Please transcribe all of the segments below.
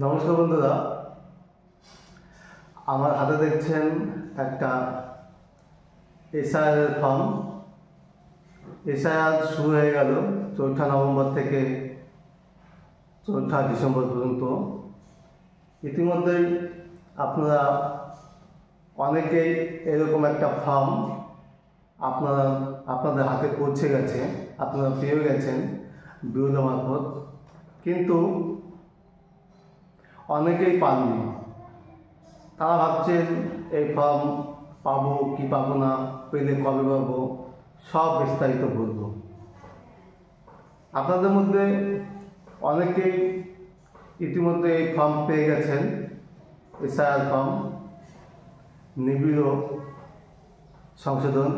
নমস্কার বন্ধুরা, আমার হাতে দেখছেন একটা এসআইআর ফর্ম। এসআইআর শুরু হয়ে গেল 4 নভেম্বর থেকে 4 ডিসেম্বর পর্যন্ত। ইতিমধ্যেই আপনারা অনেকেই এরকম একটা ফর্ম আপনাদের হাতে পৌঁছে গেছে, আপনারা পেয়ে গেছেন বিওলো মারফত, কিন্তু অনেকেই পাননি। তারা ভাবছেন এই ফর্ম পাবো কি পাবো না, পেলে কবে পাবো, সব বিস্তারিত বলব। আপনাদের মধ্যে অনেকেই ইতিমধ্যে এই ফর্ম পেয়ে গেছেন, এসআইআর ফর্ম, নিবিড় সংশোধন,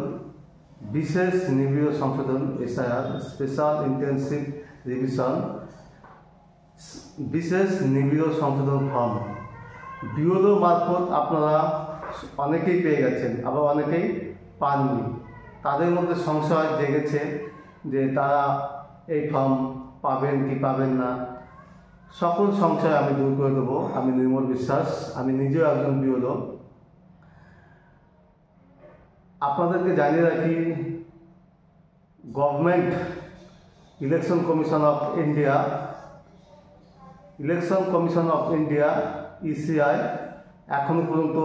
বিশেষ নিবিড় সংশোধন, এসআইআর স্পেশাল ইন্টেন্সিভ রিভিশন, বিশেষ নিবিড় সংশোধন ফর্ম বিওলো মারফত আপনারা অনেকেই পেয়ে গেছেন, আবার অনেকেই পাননি। তাদের মধ্যে সংশয় জেগেছে যে তারা এই ফর্ম পাবেন কি পাবেন না। সকল সংশয় আমি দূর করে দেবো। আমি নির্মল বিশ্বাস, আমি নিজেও একজন বিওলো। আপনাদেরকে জানিয়ে রাখি, government election commission of India ECI এখনো পর্যন্ত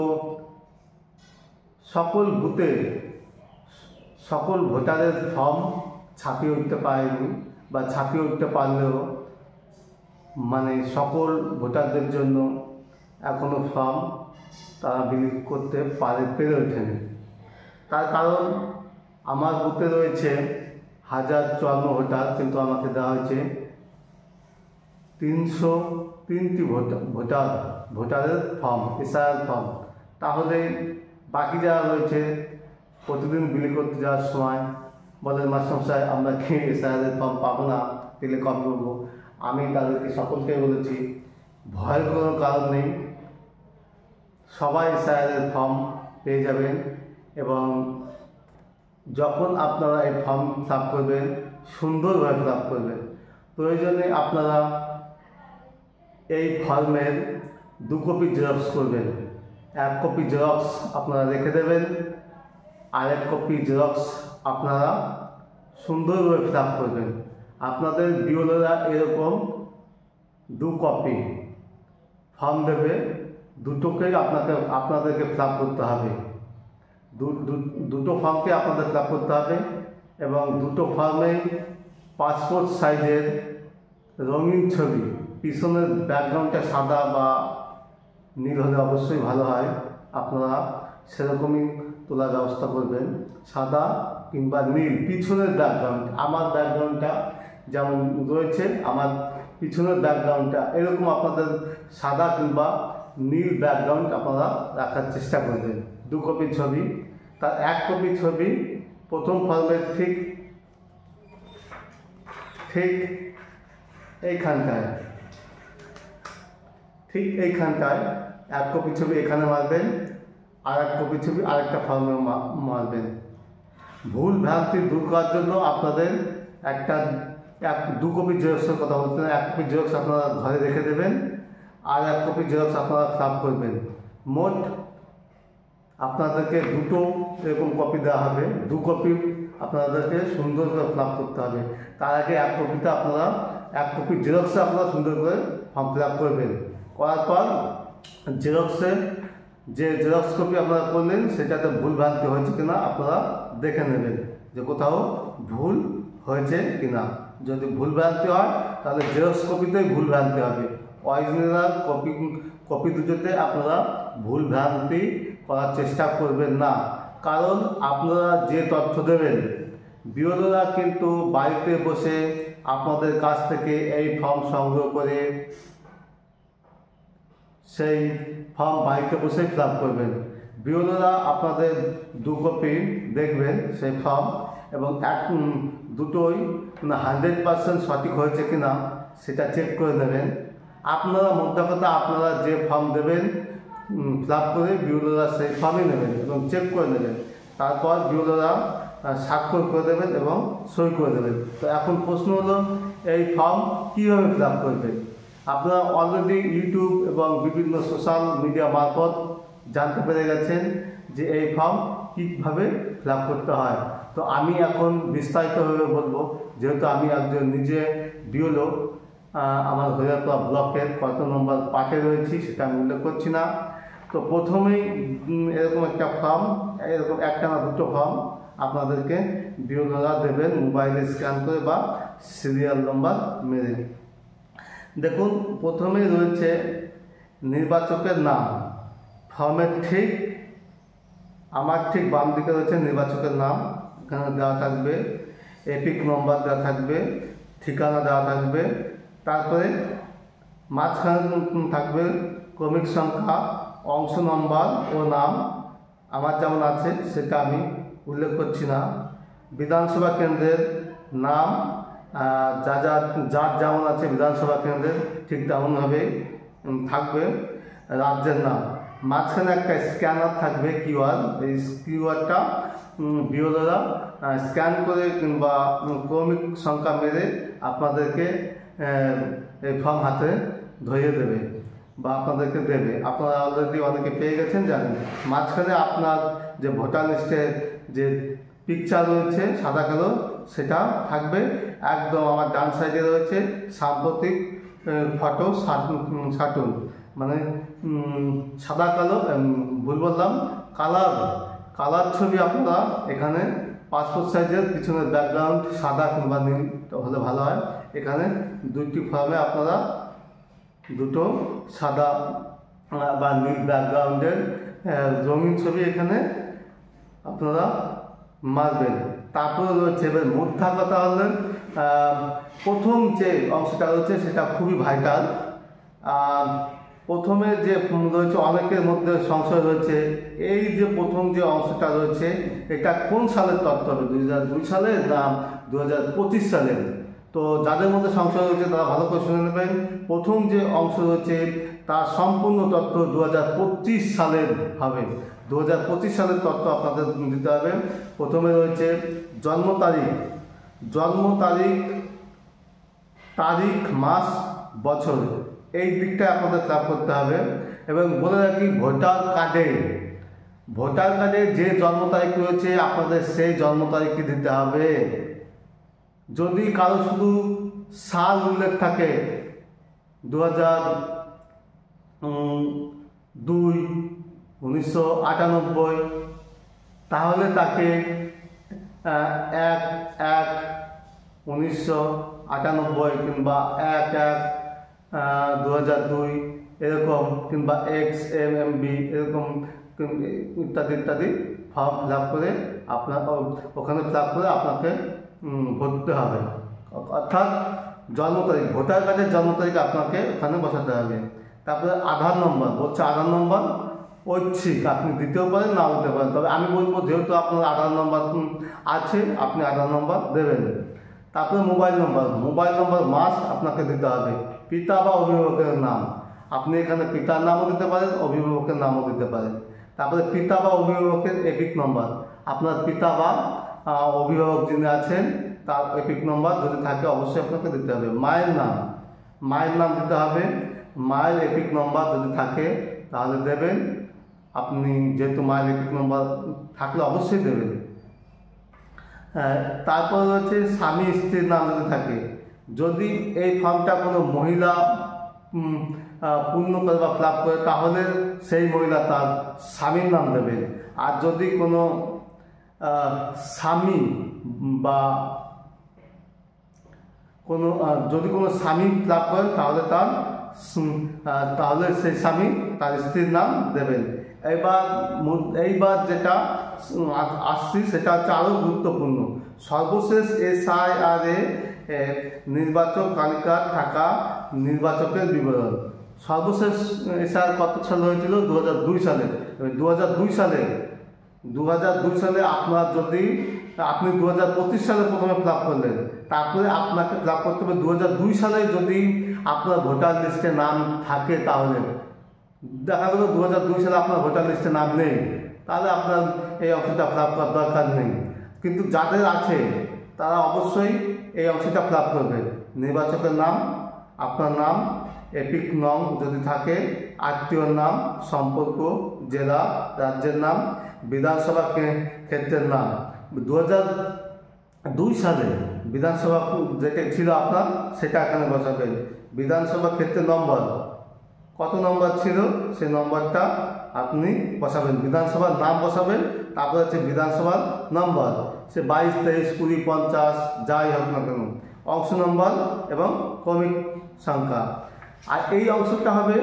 সকল বুথে সকল ভোটারের ফর্ম ছাপিয়ে উঠতে পারেনি, বা ছাপিয়ে উঠতে পারলেও সকল ভোটারদের জন্য এখনো ফর্ম তারা বিলি করতে পেরে ওঠেনি। তার কারণ, আমার বুথে রয়েছে 1054 ভোটার, কিন্তু আমাকে দেওয়া হয়েছে 303টি ভোটারের ফর্ম, এসআইআর ফর্ম। তাহলে বাকি যারা রয়েছে, প্রতিদিন বিলি করতে যাওয়ার সময় বলেন, মাস্টারমশাই আমরা কি এসআইআর ফর্ম পাবো না, পেলে কবে পাবো? আমি তাদেরকে সকলকে বলেছি, ভয়ের কোনো কারণ নেই, সবাই এসআইআর ফর্ম পেয়ে যাবেন। এবং যখন আপনারা এই ফর্ম ফিল আপ করবেন, সুন্দরভাবে ফিল আপ করবেন। প্রয়োজনে আপনারা এই ফর্মের 2 কপি জেরক্স করবেন। 1 কপি জেরক্স আপনারা রেখে দেবেন, আর 1 কপি জেরক্স আপনারা সুন্দরভাবে ফিল আপ করবেন। আপনাদের বিওলোরা এরকম 2 কপি ফর্ম দেবে, দুটোকেই আপনাদেরকে ফিল আপ করতে হবে। দুটো ফর্মকে আপনাদের ফিল আপ করতে হবে, এবং দুটো ফর্মেই পাসপোর্ট সাইজের রঙিন ছবি, পিছনের ব্যাকগ্রাউন্ডটা সাদা বা নীল হলে অবশ্যই ভালো হয়, আপনারা সেরকমই তোলার ব্যবস্থা করবেন। সাদা কিংবা নীল পিছনের ব্যাকগ্রাউন্ড, আমার ব্যাকগ্রাউন্ডটা যেমন রয়েছে, আমার পিছনের ব্যাকগ্রাউন্ডটা এরকম আপনাদের সাদা কিংবা নীল ব্যাকগ্রাউন্ড আপনারা রাখার চেষ্টা করবেন। 2 কপি ছবি, তার 1 কপি ছবি প্রথম ফর্মের ঠিক এইখানটায় 1 কপি ছবি এখানে মারবেন, আর 1 কপি ছবি আরেকটা ফর্মে মারবেন। ভুল ভ্রান্তি দূর করার জন্য আপনাদের 2 কপি জেরক্সের কথা বলছেন, 1 কপি জেরক্স আপনারা ঘরে রেখে দেবেন, আর 1 কপি জেরক্স আপনারা ফিল আপ করবেন। মোট আপনাদেরকে 2টো এরকম কপি দেওয়া হবে। 2 কপি আপনাদেরকে সুন্দর করে ফিল আপ করতে হবে। তার আগে 1 কপিতে আপনারা 1 কপি জেরক্সে আপনারা সুন্দর করে ফর্ম ফিল আপ করবেন। করার পর জেরক্সে যে জেরক্স কপি আপনারা করলেন, সেটাতে ভুল ভ্রান্তি হয়েছে কিনা আপনারা দেখে নেবেন, যে কোথাও ভুল হয়েছে কিনা। যদি ভুল ভ্রান্তি হয়, তাহলে জেরক্স কপিতেই ভুল ভ্রান্তি হবে। অরিজিনাল কপি দুটোতে আপনারা ভুল ভ্রান্তি করার চেষ্টা করবেন না। কারণ আপনারা যে তথ্য দেবেন, বিওলোরা কিন্তু বাড়িতে বসে আপনাদের কাছ থেকে এই ফর্ম সংগ্রহ করে সেই ফর্ম বাড়িতে বসে ফিল আপ করবেন। বিওলোরা আপনাদের 2 কপি দেখবেন সেই ফর্ম, এবং দুটোই 100% সঠিক হয়েছে কিনা সেটা চেক করে নেবেন। আপনারা মোদ্দা কথা, আপনারা যে ফর্ম দেবেন ফিল আপ করে বিওলোরা সেই ফর্মই নেবেন এবং চেক করে নেবেন। তারপর বিওলোরা স্বাক্ষর করে দেবেন এবং সই করে দেবেন। তো এখন প্রশ্ন হলো, এই ফর্ম কীভাবে ফিল আপ করবে? আপনারা অলরেডি ইউটিউব এবং বিভিন্ন সোশ্যাল মিডিয়া মারফত জানতে পেরে গেছেন যে এই ফর্ম কীভাবে ফিল আপ করতে হয়। তো আমি এখন বিস্তারিতভাবে বলবো, যেহেতু আমি একজন নিজে বিওলো, আমার হরিহরপাড়া ব্লকের কত নম্বর পার্টে রয়েছি সেটা আমি উল্লেখ করছি না। তো প্রথমেই এরকম একটা ফর্ম, এরকম একটা না দুটো ফর্ম আপনাদেরকে বিওলোরা দেবেন মোবাইলে স্ক্যান করে বা সিরিয়াল নম্বর মেরে। দেখুন, প্রথমেই রয়েছে নির্বাচকের নাম। ফর্মের ঠিক আমার ঠিক বাম দিকে রয়েছে নির্বাচকের নাম, এখানে দেওয়া থাকবে, এপিক নম্বর দেওয়া থাকবে, ঠিকানা দেওয়া থাকবে, তারপরে মাঝখানে থাকবে ক্রমিক সংখ্যা, অংশ নম্বর ও নাম। আমার যেমন আছে সেটা আমি উল্লেখ করছি না। বিধানসভা কেন্দ্রের নাম, যার যেমন আছে বিধানসভা কেন্দ্রের ঠিক তেমনভাবে থাকবে। রাজ্যের নাম, মাঝখানে একটা স্ক্যানার থাকবে কিউআর, এই কিউআরটা বিওলোরা স্ক্যান করে কিংবা ক্রমিক সংখ্যা মেরে আপনাদেরকে এই ফর্ম হাতে ধরিয়ে দেবে বা আপনাদেরকে দেবে। আপনারা অলরেডি অনেকে পেয়ে গেছেন, জানেন। মাঝখানে আপনার যে ভোটার লিস্টের যে পিকচার রয়েছে সাদা কালো, সেটা থাকবে। একদম আমার ডান সাইডে রয়েছে সাম্প্রতিক ফটো সাটুন, মানে সাদা কালো, ভুল বললাম, কালার ছবি আপনারা এখানে পাসপোর্ট সাইজের পিছনের ব্যাকগ্রাউন্ড সাদা কিংবা নীল হলে ভালো হয়। এখানে দুইটি ফর্মে আপনারা দুটো সাদা বা নীল ব্যাকগ্রাউন্ডের রঙিন ছবি এখানে আপনারা মারবেন। তারপরে রয়েছে এবার মোদ্দা কথা হলে প্রথম যে অংশটা রয়েছে সেটা খুবই ভাইটাল। আর প্রথমে যে রয়েছে অনেকের মধ্যে সংশয় রয়েছে, এই যে প্রথম যে অংশটা রয়েছে এটা কোন সালের তথ্য হবে, 2002 সালের না 2025 সালের। তো যাদের মধ্যে সংশয় রয়েছে তারা ভালো করে শুনে নেবেন। প্রথম যে অংশ রয়েছে তার সম্পূর্ণ তথ্য 2025 সালের হবে। 2025 সালের তথ্য আপনাদের দিতে হবে। প্রথমে রয়েছে জন্ম তারিখ, মাস, বছর, এই দিকটা আপনাদের ফিল আপ করতে হবে। এবং বলে রাখি, ভোটার কার্ডে যে জন্ম তারিখ রয়েছে আপনাদের সেই জন্ম তারিখটি দিতে হবে। যদি কারো শুধু সাল উল্লেখ থাকে 2002-1998, তাহলে তাকে 1-1-1998 কিংবা 1-1-2002 এরকম, কিংবা XMMB এরকম ইত্যাদি ফর্ম ফিল আপ করে ওখানে ফিল আপ করে আপনাকে ভরতে হবে। অর্থাৎ জন্ম তারিখ, ভোটার কার্ডের জন্ম তারিখ আপনাকে ওখানে বসাতে হবে। তারপরে আধার নম্বর, বলছে আধার নম্বর ঐচ্ছিক, আপনি দিতেও পারেন নাও দিতে পারেন, তবে আমি বলবো যেহেতু আপনার আধার নম্বর আছে আপনি আধার নম্বর দেবেন। তারপরে মোবাইল নম্বর মাস্ট আপনাকে দিতে হবে। পিতা বা অভিভাবকের নাম, আপনি এখানে পিতার নামও দিতে পারেন, অভিভাবকের নামও দিতে পারেন। তারপরে পিতা বা অভিভাবকের এপিক নম্বর, আপনার পিতা বা অভিভাবক যিনি আছেন তার এপিক নম্বর যদি থাকে অবশ্যই আপনাকে দিতে হবে। মায়ের নাম দিতে হবে, মায়ের এপিক নম্বর যদি থাকে তাহলে দেবেন। আপনি যেহেতু মায়ের এপিক নম্বর থাকলে অবশ্যই দেবেন। তারপর হচ্ছে স্বামী স্ত্রীর নাম যদি থাকে, যদি এই ফর্মটা কোনো মহিলা পূর্ণ করে বা ফিল আপ করে তাহলে সেই মহিলা তার স্বামীর নাম দেবে। আর যদি কোনো স্বামী বা যদি কোনো স্বামী ফিল আপ করেন তাহলে সেই স্বামী তার স্ত্রীর নাম দেবেন। এইবার যেটা আসছি সেটা হচ্ছে আরও গুরুত্বপূর্ণ, সর্বশেষ SIR নির্বাচক তালিকায় থাকা নির্বাচকের বিবরণ। সর্বশেষ SIR কত সালে হয়েছিল? 2002 সালে। 2002 সালে আপনি 2025 সালে প্রথমে ফিল আপ করলেন, তারপরে আপনাকে ফিল আপ করতে হবে 2002 সালে। যদি আপনার ভোটার লিস্টে নাম থাকে তাহলে দেখা গেল 2002 সালে আপনার ভোটার লিস্টে নাম নেই, তাহলে আপনার এই অংশটা ফিল আপ করার দরকার নেই। কিন্তু যাদের আছে তারা অবশ্যই এই অংশটা ফিল আপ করবে। নির্বাচকের নাম, আপনার নাম এপিক নং যদি থাকে, আত্মীয়র নাম, সম্পর্ক, জেলা, রাজ্যের নাম, বিধানসভা ক্ষেত্রের নাম। 2002 সালে বিধানসভা যেটা ছিল আপনার সেটা এখানে বসাবেন। বিধানসভা ক্ষেত্রের নম্বর কত নম্বর ছিল সেই নম্বরটা আপনি বসাবেন। বিধানসভার নাম বসাবেন, তারপর হচ্ছে বিধানসভার নম্বর, সে 22, 23, 20, 50 যাই হোক না কেন, অংশ নম্বর এবং ক্রমিক সংখ্যা। আর এই অংশটা হবে,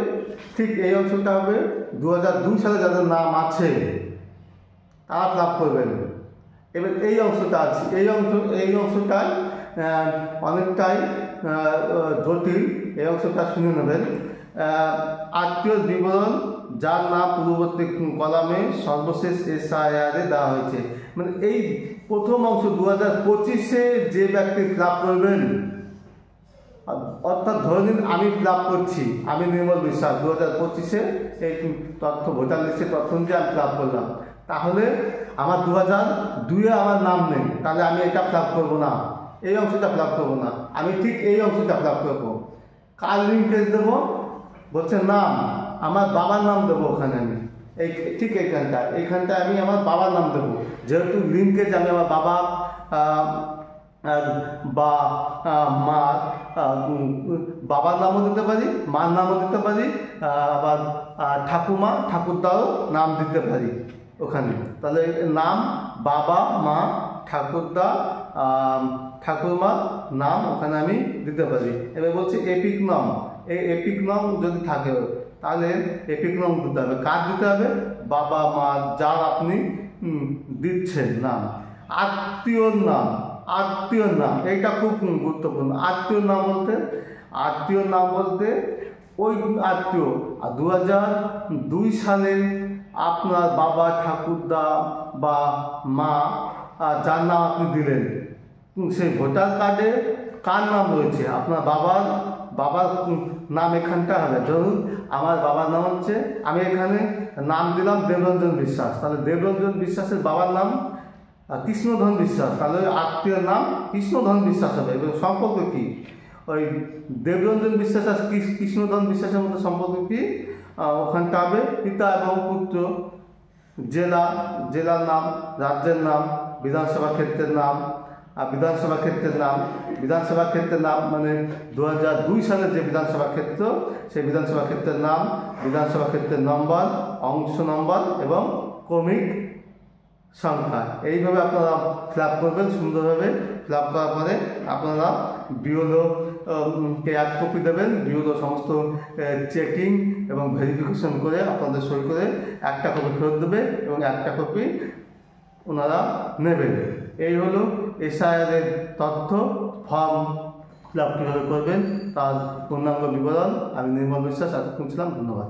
ঠিক এই অংশটা হবে 2002 সালে যাদের নাম আছে তারা লাভ করবেন। এবার এই অংশটা আছে, এই অংশটা অনেকটাই জটিল, এই অংশটা শুনে নেবেন। আত্মীয় বিবরণ যার নাম পূর্ববর্তী কলামে সর্বশেষ SIR-এ দেওয়া হয়েছে। মানে এই প্রথম অংশ 2025-এ যে ব্যক্তি ফিল আপ করবেন, অর্থাৎ ধরে নিন আমি ফিল আপ করছি, আমি নির্মল বিশ্বাস 2025-এ এই তথ্য ভোটার লিস্টের তথ্য অনুযায়ী আমি ফিল আপ করলাম, তাহলে আমার 2002-এ আমার নাম নেই, তাহলে আমি এটা ফিল আপ করবো না, এই অংশটা ফিল আপ করবো না, আমি ঠিক এই অংশটা ফিল আপ করবো। কার লিঙ্কেজ দেবো বলছে নাম, আমার বাবার নাম দেবো ওখানে, আমি এই ঠিক এইখানটায় আমি আমার বাবার নাম দেবো, যেহেতু লিঙ্কেজ আমি আমার বাবা বা মার বাবার নামও দিতে পারি, মার নামও দিতে পারি, আবার ঠাকুমা ঠাকুরদাও নাম দিতে পারি ওখানে। তাহলে নাম বাবা, মা, ঠাকুরদা, ঠাকুরমার নাম ওখানে আমি দিতে পারি। এবার বলছি এপিক নাম, এই এপিক নাম যদি থাকে তাহলে এপিক নাম দিতে হবে। কার দিতে হবে? বাবা মা যার আপনি দিচ্ছেন নাম। আত্মীয়র নাম, আত্মীয়র নাম এইটা খুব গুরুত্বপূর্ণ। আত্মীয়র নাম বলতে ওই আত্মীয় 2002 সালে আপনার বাবা, ঠাকুরদা বা মা যার নাম আপনি দিলেন, সেই ভোটার কার্ডে কার নাম রয়েছে, আপনার বাবার নাম এখানটা হবে। ধরুন আমার বাবার নাম হচ্ছে, আমি এখানে নাম দিলাম দেবরঞ্জন বিশ্বাস, তাহলে দেবরঞ্জন বিশ্বাসের বাবার নাম কৃষ্ণধন বিশ্বাস, তাহলে আত্মীয়র নাম কৃষ্ণধন বিশ্বাস হবে। এবং সম্পর্ক কি, ওই দেবরঞ্জন বিশ্বাস আর কৃষ্ণধন বিশ্বাসের মধ্যে সম্পর্ক কি, ওখানটা হবে পিতা এবং পুত্র, জেলার নাম, রাজ্যের নাম, বিধানসভা ক্ষেত্রের নাম, বিধানসভা ক্ষেত্রের নাম মানে 2002 সালের যে বিধানসভা ক্ষেত্র, সেই বিধানসভা ক্ষেত্রের নাম, বিধানসভা ক্ষেত্রের নম্বর, অংশ নম্বর এবং ক্রমিক সংখ্যা। এইভাবে আপনারা ফিল আপ করবেন সুন্দরভাবে। ফিল আপ করার পরে আপনারা বিওলোকে 1 কপি দেবেন, বিওলো সমস্ত চেকিং এবং ভেরিফিকেশন করে আপনাদের সই করে 1টা কপি ফেরত দেবে এবং 1টা কপি ওনারা নেবেন। এই হলো SIR-এর তথ্য। ফর্ম ফিল আপ কীভাবে করবেন তার পূর্ণাঙ্গ বিবরণ। আমি নির্মল বিশ্বাস, এতক্ষণ ছিলাম। ধন্যবাদ।